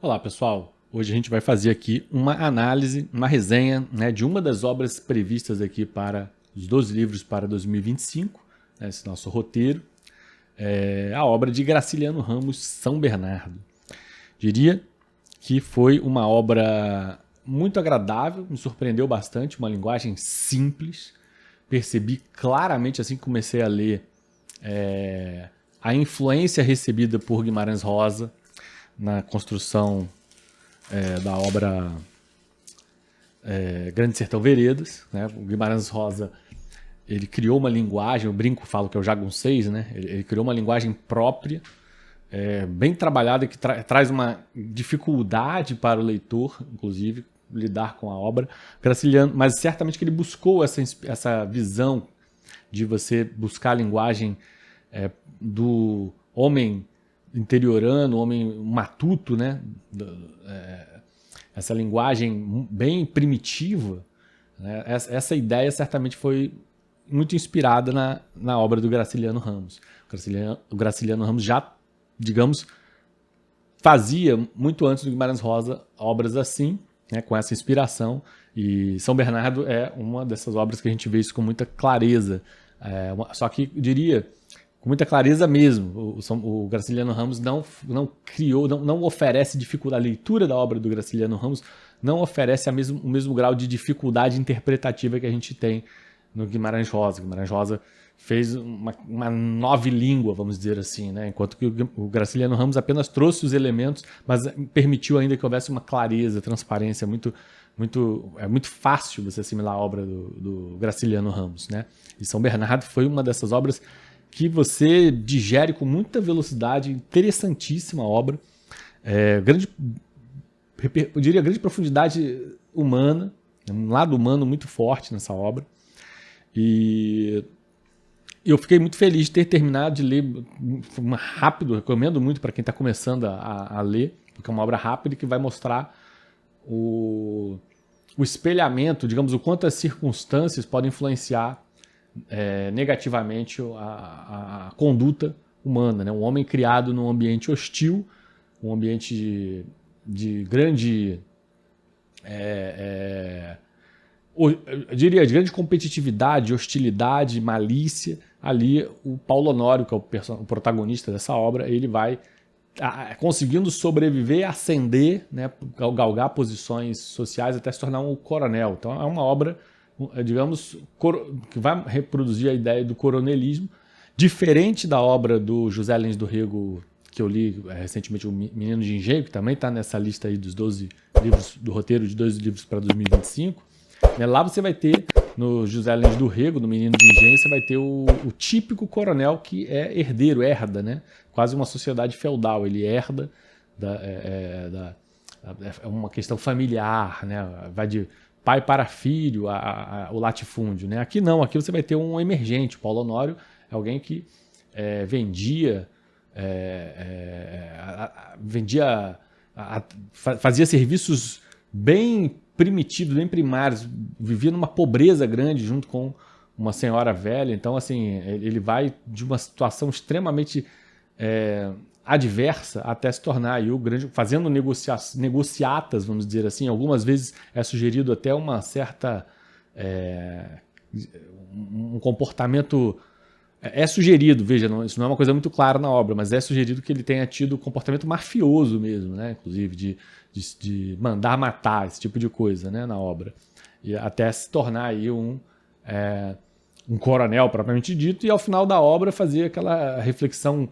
Olá pessoal, hoje a gente vai fazer aqui uma análise, uma resenha, né, de uma das obras previstas aqui para os 12 livros para 2025, né, esse nosso roteiro, a obra de Graciliano Ramos São Bernardo. Diria que foi uma obra muito agradável, me surpreendeu bastante, uma linguagem simples, percebi claramente assim que comecei a ler a influência recebida por Guimarães Rosa na construção da obra Grande Sertão Veredas, né? O Guimarães Rosa ele criou uma linguagem, eu brinco, falo que é o jagunçês, né? Ele criou uma linguagem própria, bem trabalhada, que traz uma dificuldade para o leitor, inclusive, lidar com a obra. Graciliano, mas certamente que ele buscou essa visão de você buscar a linguagem do homem interiorano, homem matuto, né? Essa linguagem bem primitiva, né? Essa ideia certamente foi muito inspirada na obra do Graciliano Ramos. O Graciliano Ramos já, digamos, fazia muito antes do Guimarães Rosa obras assim, né, com essa inspiração, e São Bernardo é uma dessas obras que a gente vê isso com muita clareza, só que eu diria com muita clareza mesmo. O Graciliano Ramos não criou, não oferece dificuldade. A leitura da obra do Graciliano Ramos não oferece o mesmo grau de dificuldade interpretativa que a gente tem no Guimarães Rosa. Guimarães Rosa fez uma nova língua, vamos dizer assim, né? Enquanto que o Graciliano Ramos apenas trouxe os elementos, mas permitiu ainda que houvesse uma clareza, transparência é muito fácil você assimilar a obra do Graciliano Ramos, né? E São Bernardo foi uma dessas obras que você digere com muita velocidade, interessantíssima obra, eu diria grande profundidade humana, um lado humano muito forte nessa obra, e eu fiquei muito feliz de ter terminado de ler rápido, recomendo muito para quem está começando a ler, porque é uma obra rápida e que vai mostrar o espelhamento, digamos, o quanto as circunstâncias podem influenciar negativamente a conduta humana, né? Um homem criado num ambiente hostil, um ambiente de grande, eu diria, de grande competitividade, hostilidade, malícia. Ali o Paulo Honório, que é o protagonista dessa obra, ele vai conseguindo sobreviver, ascender, né, galgar posições sociais até se tornar um coronel. Então é uma obra, digamos, que vai reproduzir a ideia do coronelismo, diferente da obra do José Lins do Rego, que eu li recentemente, O Menino de Engenho, que também está nessa lista aí dos 12 livros, do roteiro de 12 livros para 2025. Lá você vai ter, no José Lins do Rego, no Menino de Engenho, você vai ter o típico coronel que é herdeiro, herda, né? Quase uma sociedade feudal, ele herda, é uma questão familiar, né? Vai de pai para filho, o latifúndio, né? Aqui não, aqui você vai ter um emergente. O Paulo Honório é alguém que fazia serviços bem primitivos, bem primários, vivia numa pobreza grande junto com uma senhora velha. Então, assim, ele vai de uma situação extremamente adversa até se tornar aí o grande, fazendo negociatas, vamos dizer assim. Algumas vezes é sugerido até uma certa um comportamento, sugerido, veja, isso não é uma coisa muito clara na obra, mas é sugerido que ele tenha tido comportamento mafioso mesmo, né? Inclusive de mandar matar, esse tipo de coisa, né, na obra, e até se tornar aí um coronel propriamente dito, e ao final da obra fazer aquela reflexão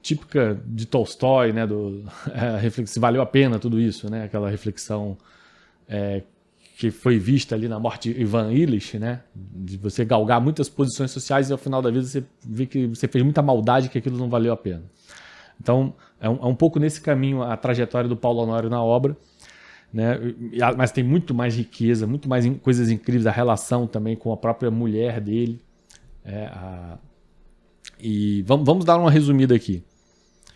típica de Tolstói, né, se valeu a pena tudo isso, né, aquela reflexão que foi vista ali na morte de Ivan Illich, né, de você galgar muitas posições sociais e ao final da vida você vê que você fez muita maldade, que aquilo não valeu a pena. Então, é um pouco nesse caminho a trajetória do Paulo Honório na obra, né? Mas tem muito mais riqueza, muito mais coisas incríveis, a relação também com a própria mulher dele. E vamos dar uma resumida aqui,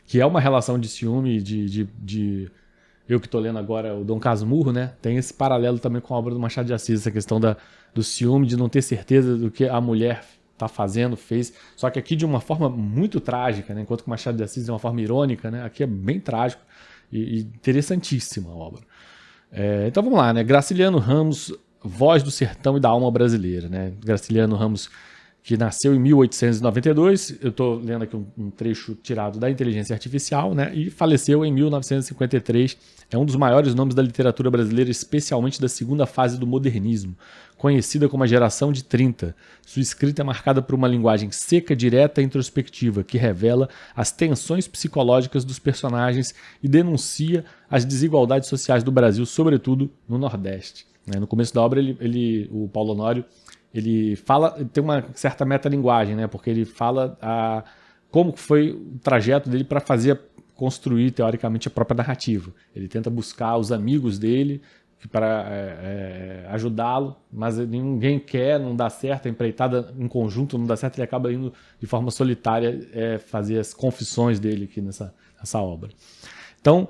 que é uma relação de ciúme, eu que estou lendo agora o Dom Casmurro, né? Tem esse paralelo também com a obra do Machado de Assis, essa questão do ciúme, de não ter certeza do que a mulher está fazendo, fez, só que aqui de uma forma muito trágica, né? Enquanto que o Machado de Assis de uma forma irônica, né? Aqui é bem trágico. e interessantíssima a obra. Então vamos lá, né? Graciliano Ramos, voz do sertão e da alma brasileira, né? Graciliano Ramos, que nasceu em 1892, eu estou lendo aqui um trecho tirado da Inteligência Artificial, né? E faleceu em 1953. É um dos maiores nomes da literatura brasileira, especialmente da segunda fase do modernismo, conhecida como a Geração de 30. Sua escrita é marcada por uma linguagem seca, direta e introspectiva, que revela as tensões psicológicas dos personagens e denuncia as desigualdades sociais do Brasil, sobretudo no Nordeste. No começo da obra, o Paulo Honório, ele fala, tem uma certa metalinguagem, né? Porque ele fala como foi o trajeto dele para construir, teoricamente, a própria narrativa. Ele tenta buscar os amigos dele para ajudá-lo, mas ninguém quer, não dá certo, a empreitada em conjunto não dá certo, ele acaba indo de forma solitária fazer as confissões dele aqui nessa obra. Então,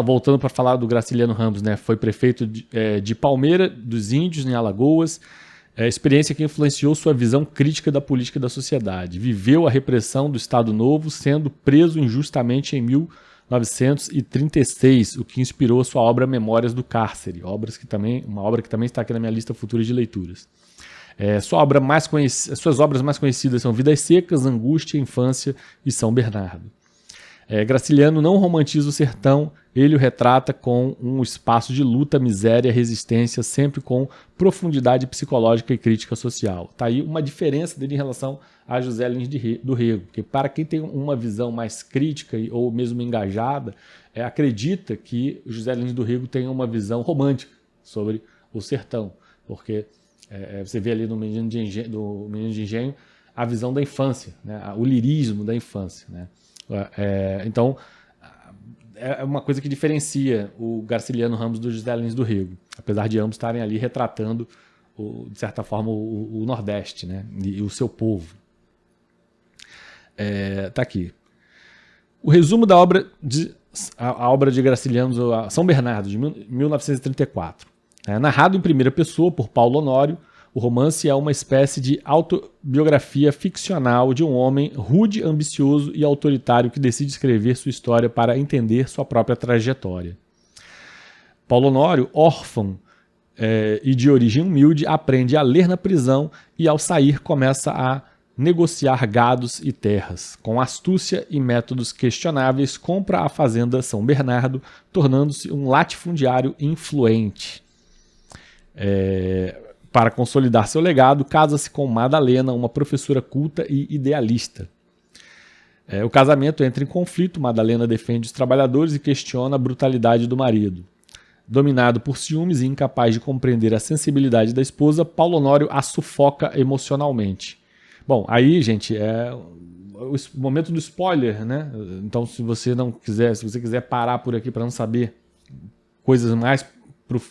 voltando para falar do Graciliano Ramos, né? Foi prefeito de Palmeira dos Índios, em Alagoas, experiência que influenciou sua visão crítica da política e da sociedade. Viveu a repressão do Estado Novo, sendo preso injustamente em 1936, o que inspirou sua obra Memórias do Cárcere, uma obra que também está aqui na minha lista futura de leituras. Suas obras mais conhecidas são Vidas Secas, Angústia, Infância e São Bernardo. Graciliano não romantiza o sertão, ele o retrata com um espaço de luta, miséria, resistência, sempre com profundidade psicológica e crítica social. Tá aí uma diferença dele em relação a José Lins do Rego, porque para quem tem uma visão mais crítica ou mesmo engajada, acredita que José Lins do Rego tem uma visão romântica sobre o sertão, porque você vê ali no Menino de Engenho a visão da infância, né? O lirismo da infância, né? Então, é uma coisa que diferencia o Graciliano Ramos do José Lins do Rego, apesar de ambos estarem ali retratando, de certa forma, o Nordeste, né? E o seu povo. Tá aqui. O resumo da obra a obra de Graciliano, São Bernardo, de 1934. Narrado em primeira pessoa por Paulo Honório, o romance é uma espécie de autobiografia ficcional de um homem rude, ambicioso e autoritário que decide escrever sua história para entender sua própria trajetória. Paulo Honório, órfão e de origem humilde, aprende a ler na prisão e, ao sair, começa a negociar gados e terras. Com astúcia e métodos questionáveis, compra a fazenda São Bernardo, tornando-se um latifundiário influente. Para consolidar seu legado, casa-se com Madalena, uma professora culta e idealista. O casamento entra em conflito, Madalena defende os trabalhadores e questiona a brutalidade do marido. Dominado por ciúmes e incapaz de compreender a sensibilidade da esposa, Paulo Honório a sufoca emocionalmente. Bom, aí, gente, é o momento do spoiler, né? Então, se você quiser parar por aqui para não saber coisas mais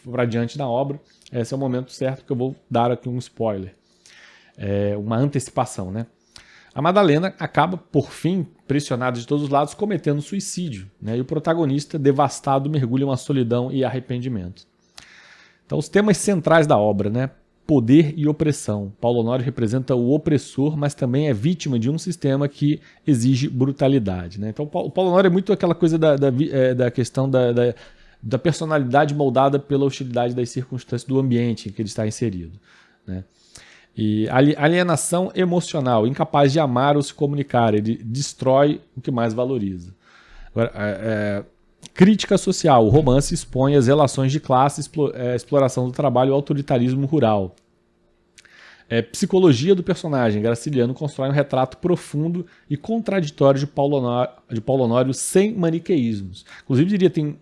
para adiante da obra, esse é o momento certo que eu vou dar aqui um spoiler, uma antecipação, né? A Madalena acaba, por fim, pressionada de todos os lados, cometendo suicídio, né? E o protagonista, devastado, mergulha em uma solidão e arrependimento. Então, os temas centrais da obra, né? Poder e opressão. Paulo Honório representa o opressor, mas também é vítima de um sistema que exige brutalidade, né? Então, o Paulo Honório é muito aquela coisa da questão da personalidade moldada pela hostilidade das circunstâncias do ambiente em que ele está inserido, né? E alienação emocional, incapaz de amar ou se comunicar, ele destrói o que mais valoriza. Agora, crítica social, o romance expõe as relações de classe, exploração do trabalho e autoritarismo rural. Psicologia do personagem, Graciliano constrói um retrato profundo e contraditório de Paulo Honório sem maniqueísmos. Inclusive, diria, tem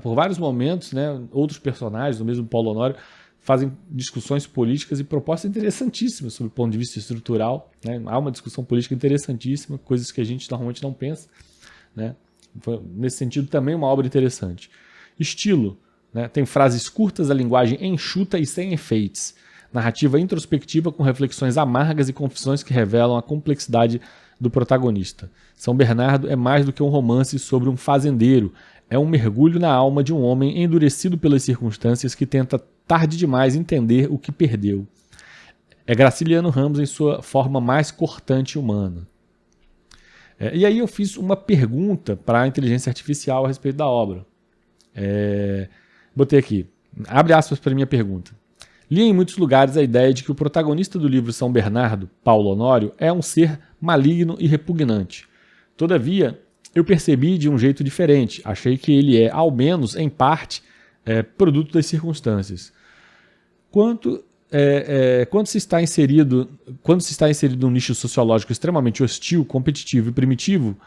por vários momentos, né, outros personagens do mesmo Paulo Honório fazem discussões políticas e propostas interessantíssimas sob o ponto de vista estrutural, né? Há uma discussão política interessantíssima, coisas que a gente normalmente não pensa, né? Nesse sentido, também uma obra interessante. Estilo, né? Tem frases curtas, a linguagem enxuta e sem efeitos. Narrativa introspectiva com reflexões amargas e confissões que revelam a complexidade do protagonista. São Bernardo é mais do que um romance sobre um fazendeiro. É um mergulho na alma de um homem endurecido pelas circunstâncias que tenta tarde demais entender o que perdeu. É Graciliano Ramos em sua forma mais cortante e humana. E aí eu fiz uma pergunta para a inteligência artificial a respeito da obra. Botei aqui, abre aspas para a minha pergunta. Li em muitos lugares a ideia de que o protagonista do livro São Bernardo, Paulo Honório, é um ser maligno e repugnante. Todavia, eu percebi de um jeito diferente. Achei que ele é, ao menos em parte, produto das circunstâncias. Quando se está inserido num nicho sociológico extremamente hostil, competitivo e primitivo,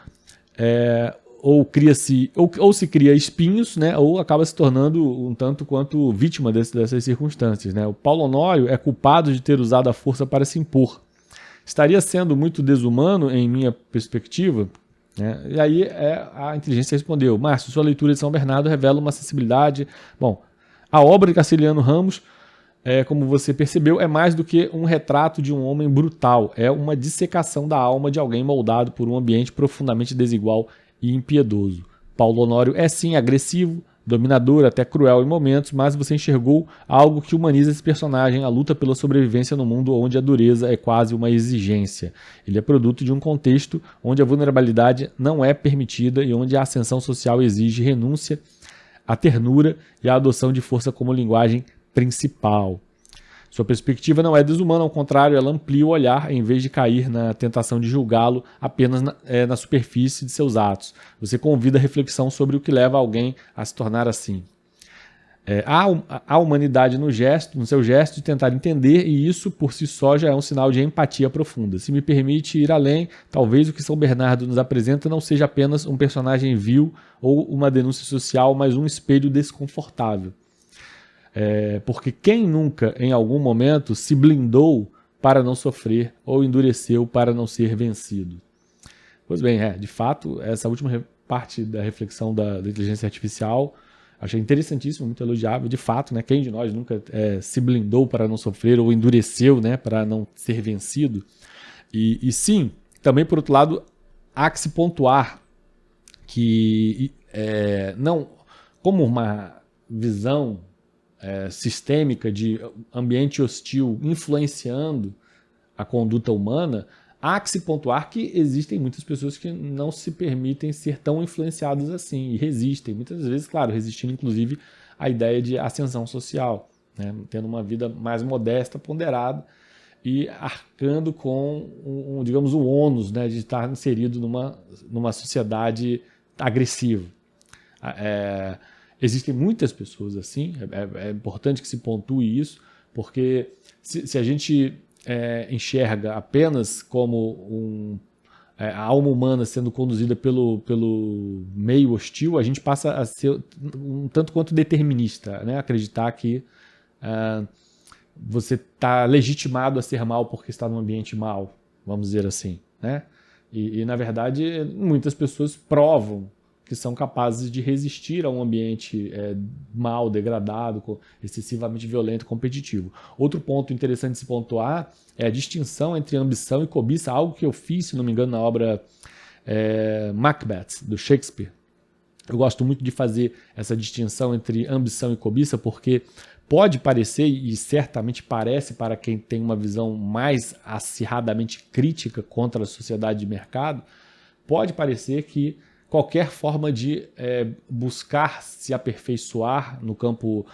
ou se cria espinhos, né, ou acaba se tornando um tanto quanto vítima dessas circunstâncias. Né? O Paulo Honório é culpado de ter usado a força para se impor. Estaria sendo muito desumano em minha perspectiva? Né? E aí a inteligência respondeu: Márcio, sua leitura de São Bernardo revela uma sensibilidade... Bom, a obra de Graciliano Ramos, como você percebeu, é mais do que um retrato de um homem brutal. É uma dissecação da alma de alguém moldado por um ambiente profundamente desigual e impiedoso. Paulo Honório é sim agressivo, dominador, até cruel em momentos, mas você enxergou algo que humaniza esse personagem, a luta pela sobrevivência no mundo onde a dureza é quase uma exigência. Ele é produto de um contexto onde a vulnerabilidade não é permitida e onde a ascensão social exige renúncia à ternura e à adoção de força como linguagem principal. Sua perspectiva não é desumana, ao contrário, ela amplia o olhar em vez de cair na tentação de julgá-lo apenas na superfície de seus atos. Você convida a reflexão sobre o que leva alguém a se tornar assim. Há humanidade no seu gesto de tentar entender, e isso por si só já é um sinal de empatia profunda. Se me permite ir além, talvez o que São Bernardo nos apresenta não seja apenas um personagem vil ou uma denúncia social, mas um espelho desconfortável. Porque quem nunca, em algum momento, se blindou para não sofrer ou endureceu para não ser vencido? Pois bem, de fato, essa última parte da reflexão da inteligência artificial achei interessantíssimo, muito elogiável. De fato, né, quem de nós nunca se blindou para não sofrer ou endureceu, né, para não ser vencido? E sim, também por outro lado, há que se pontuar que não como uma visão sistêmica de ambiente hostil influenciando a conduta humana, há que se pontuar que existem muitas pessoas que não se permitem ser tão influenciadas assim e resistem, muitas vezes, claro, resistindo inclusive à ideia de ascensão social, né? Tendo uma vida mais modesta, ponderada e arcando com, digamos, o ônus, né, de estar inserido numa sociedade agressiva. Existem muitas pessoas assim, é importante que se pontue isso, porque se a gente enxerga apenas como a alma humana sendo conduzida pelo meio hostil, a gente passa a ser um tanto quanto determinista, né? Acreditar que você está legitimado a ser mal porque está num ambiente mal, vamos dizer assim, né? E na verdade, muitas pessoas provam que são capazes de resistir a um ambiente mal, degradado, excessivamente violento, competitivo. Outro ponto interessante de se pontuar é a distinção entre ambição e cobiça, algo que eu fiz, se não me engano, na obra Macbeth, do Shakespeare. Eu gosto muito de fazer essa distinção entre ambição e cobiça, porque pode parecer, e certamente parece para quem tem uma visão mais acirradamente crítica contra a sociedade de mercado, pode parecer que qualquer forma de buscar se aperfeiçoar no campo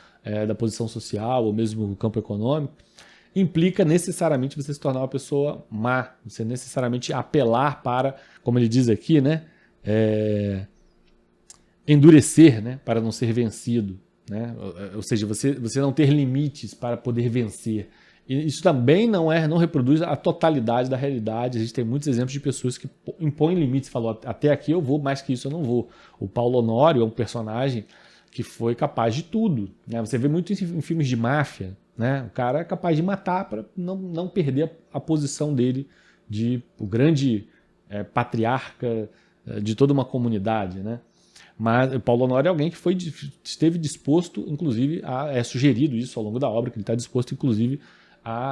da posição social ou mesmo no campo econômico implica necessariamente você se tornar uma pessoa má, você necessariamente apelar para, como ele diz aqui, né, endurecer, né, para não ser vencido, né? Ou seja, você não ter limites para poder vencer. E isso também não reproduz a totalidade da realidade. Existem muitos exemplos de pessoas que impõem limites, falam, até aqui eu vou, mais que isso eu não vou. O Paulo Honório é um personagem que foi capaz de tudo, né? Você vê muito em filmes de máfia, né? O cara é capaz de matar para não perder a posição dele de o grande patriarca de toda uma comunidade, né? Mas o Paulo Honório é alguém que esteve disposto, inclusive, é sugerido isso ao longo da obra, que ele está disposto, inclusive,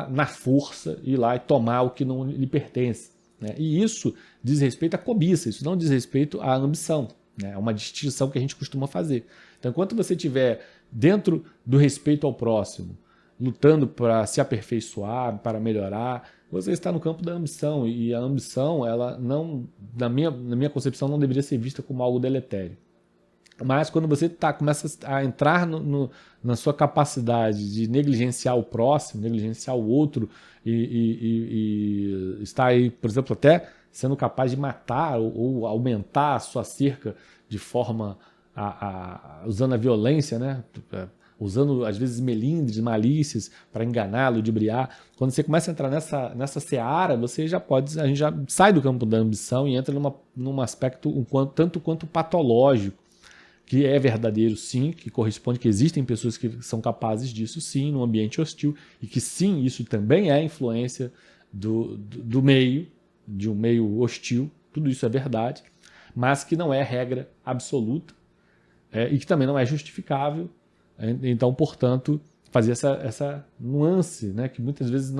na força, ir lá e tomar o que não lhe pertence, né? E isso diz respeito à cobiça, isso não diz respeito à ambição, né? É uma distinção que a gente costuma fazer. Então, enquanto você estiver dentro do respeito ao próximo, lutando para se aperfeiçoar, para melhorar, você está no campo da ambição, e a ambição, ela não, na minha concepção, não deveria ser vista como algo deletério. Mas quando você começa a entrar na sua capacidade de negligenciar o próximo, negligenciar o outro, e está aí, por exemplo, até sendo capaz de matar ou aumentar a sua cerca de forma usando a violência, né? Usando às vezes melindres, malícias para enganar, ludibriar. Quando você começa a entrar nessa seara, a gente já sai do campo da ambição e entra num aspecto tanto quanto patológico, que é verdadeiro sim, que corresponde que existem pessoas que são capazes disso sim, num ambiente hostil, e que sim, isso também é influência do meio, de um meio hostil, tudo isso é verdade, mas que não é regra absoluta, e que também não é justificável. Então, portanto, fazer essa nuance, né, que muitas vezes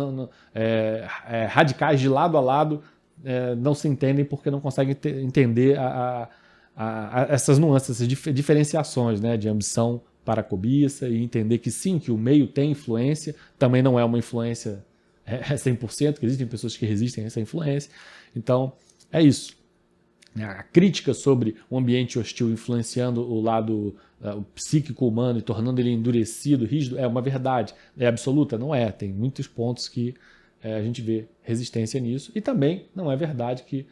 radicais de lado a lado não se entendem porque não conseguem entender essas nuances, essas diferenciações, né, de ambição para a cobiça, e entender que sim, que o meio tem influência, também não é uma influência 100%, que existem pessoas que resistem a essa influência. Então, é isso. A crítica sobre o ambiente hostil influenciando o lado o psíquico humano e tornando ele endurecido, rígido, é uma verdade. É absoluta? Não é. Tem muitos pontos que a gente vê resistência nisso. E também não é verdade que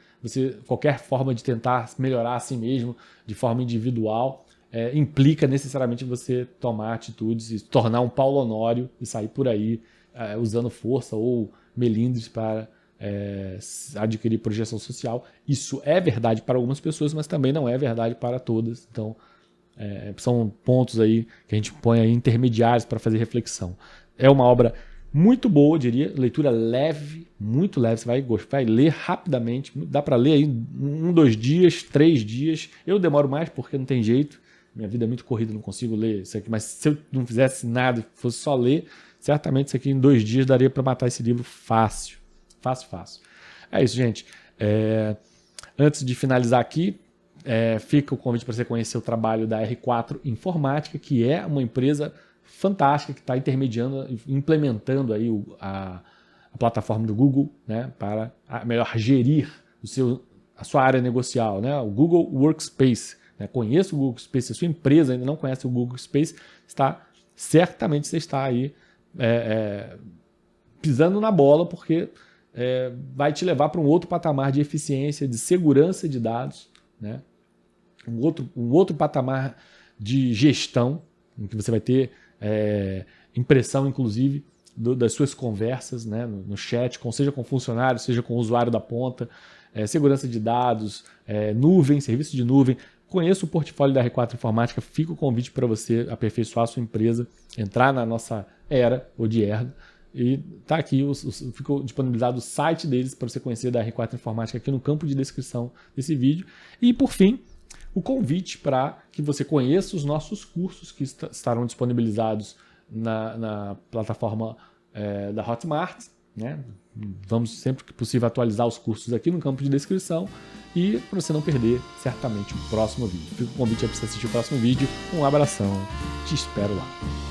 qualquer forma de tentar melhorar a si mesmo de forma individual implica necessariamente você tomar atitudes e tornar um Paulo Honório e sair por aí usando força ou melindres para adquirir projeção social. Isso é verdade para algumas pessoas, mas também não é verdade para todas. Então, são pontos aí que a gente põe aí intermediários para fazer reflexão. É uma obra muito boa, eu diria, leitura leve, muito leve, você vai ler rapidamente, dá para ler aí 1, 2 dias, 3 dias. Eu demoro mais porque não tem jeito, minha vida é muito corrida, não consigo ler isso aqui, mas se eu não fizesse nada, fosse só ler, certamente isso aqui em 2 dias daria para matar esse livro fácil. Fácil. É isso, gente. Antes de finalizar aqui, fica o convite para você conhecer o trabalho da R4 Informática, que é uma empresa fantástica que está intermediando, implementando aí a plataforma do Google, né, para melhor gerir a sua área negocial, né, o Google Workspace. Né, conheça o Google Workspace, se a sua empresa ainda não conhece o Google Workspace, certamente você está aí pisando na bola, porque vai te levar para um outro patamar de eficiência, de segurança de dados, né? um outro patamar de gestão, em que você vai ter impressão, inclusive, das suas conversas, né? no chat, seja com funcionário, seja com o usuário da ponta, segurança de dados, nuvem, serviço de nuvem. Conheça o portfólio da R4 Informática, fica o convite para você aperfeiçoar a sua empresa, entrar na nossa era odierna. E está aqui, ficou disponibilizado o site deles para você conhecer da R4 Informática aqui no campo de descrição desse vídeo. E por fim, o convite para que você conheça os nossos cursos que estarão disponibilizados na plataforma da Hotmart, né? Vamos sempre que possível atualizar os cursos aqui no campo de descrição, e para você não perder certamente o próximo vídeo. Fica o convite para você assistir o próximo vídeo. Um abração, te espero lá.